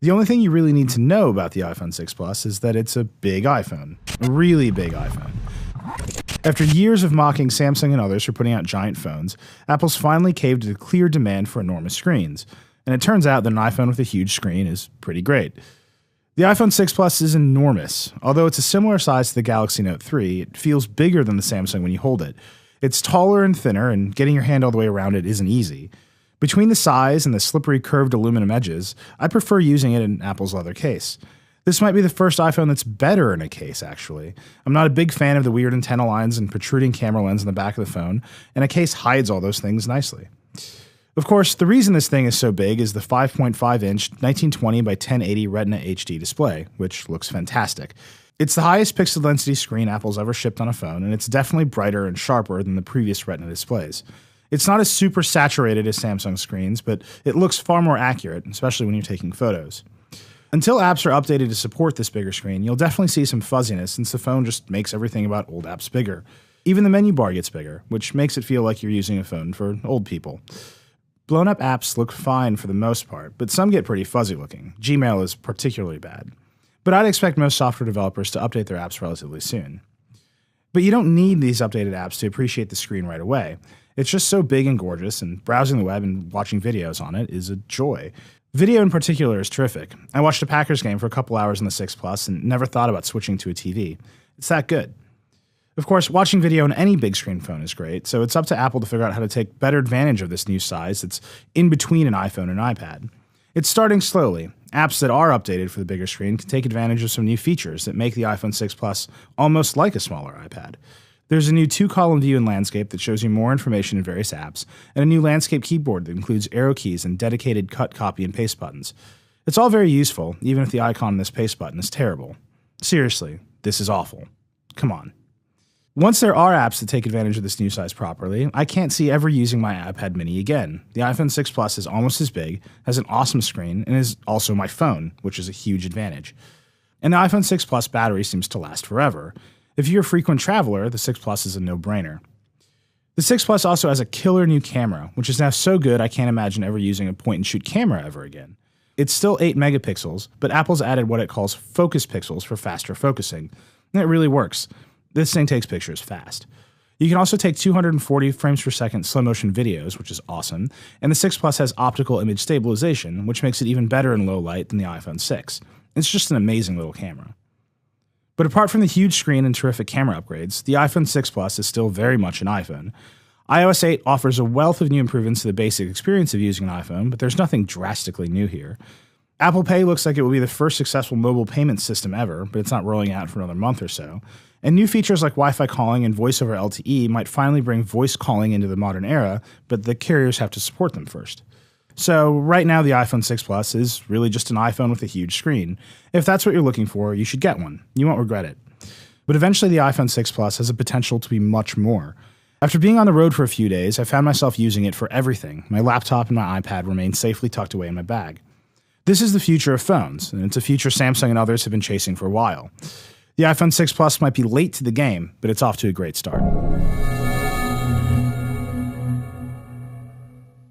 The only thing you really need to know about the iPhone 6 Plus is that it's a big iPhone. A really big iPhone. After years of mocking Samsung and others for putting out giant phones, Apple's finally caved to the clear demand for enormous screens. And it turns out that an iPhone with a huge screen is pretty great. The iPhone 6 Plus is enormous. Although it's a similar size to the Galaxy Note 3, it feels bigger than the Samsung when you hold it. It's taller and thinner, and getting your hand all the way around it isn't easy. Between the size and the slippery curved aluminum edges, I prefer using it in Apple's leather case. This might be the first iPhone that's better in a case, actually. I'm not a big fan of the weird antenna lines and protruding camera lens in the back of the phone, and a case hides all those things nicely. Of course, the reason this thing is so big is the 5.5-inch 1920 by 1080 Retina HD display, which looks fantastic. It's the highest pixel density screen Apple's ever shipped on a phone, and it's definitely brighter and sharper than the previous Retina displays. It's not as super saturated as Samsung screens, but it looks far more accurate, especially when you're taking photos. Until apps are updated to support this bigger screen, you'll definitely see some fuzziness since the phone just makes everything about old apps bigger. Even the menu bar gets bigger, which makes it feel like you're using a phone for old people. Blown up apps look fine for the most part, but some get pretty fuzzy looking. Gmail is particularly bad. But I'd expect most software developers to update their apps relatively soon. But you don't need these updated apps to appreciate the screen right away. It's just so big and gorgeous, and browsing the web and watching videos on it is a joy. Video in particular is terrific. I watched a Packers game for a couple hours in the 6 Plus and never thought about switching to a TV. It's that good. Of course, watching video on any big screen phone is great, so it's up to Apple to figure out how to take better advantage of this new size that's in between an iPhone and an iPad. It's starting slowly. Apps that are updated for the bigger screen can take advantage of some new features that make the iPhone 6 Plus almost like a smaller iPad. There's a new 2-column view in landscape that shows you more information in various apps, and a new landscape keyboard that includes arrow keys and dedicated cut, copy, and paste buttons. It's all very useful, even if the icon on this paste button is terrible. Seriously, this is awful. Come on. Once there are apps that take advantage of this new size properly, I can't see ever using my iPad mini again. The iPhone 6 Plus is almost as big, has an awesome screen, and is also my phone, which is a huge advantage. And the iPhone 6 Plus battery seems to last forever. If you're a frequent traveler, the 6 Plus is a no-brainer. The 6 Plus also has a killer new camera, which is now so good I can't imagine ever using a point-and-shoot camera ever again. It's still 8 megapixels, but Apple's added what it calls focus pixels for faster focusing, and it really works. This thing takes pictures fast. You can also take 240 frames per second slow-motion videos, which is awesome, and the 6 Plus has optical image stabilization, which makes it even better in low light than the iPhone 6. It's just an amazing little camera. But apart from the huge screen and terrific camera upgrades, the iPhone 6 Plus is still very much an iPhone. iOS 8 offers a wealth of new improvements to the basic experience of using an iPhone, but there's nothing drastically new here. Apple Pay looks like it will be the first successful mobile payment system ever, but it's not rolling out for another month or so. And new features like Wi-Fi calling and voice over LTE might finally bring voice calling into the modern era, but the carriers have to support them first. So right now the iPhone 6 Plus is really just an iPhone with a huge screen. If that's what you're looking for, you should get one. You won't regret it. But eventually the iPhone 6 Plus has the potential to be much more. After being on the road for a few days, I found myself using it for everything. My laptop and my iPad remain safely tucked away in my bag. This is the future of phones, and it's a future Samsung and others have been chasing for a while. The iPhone 6 Plus might be late to the game, but it's off to a great start.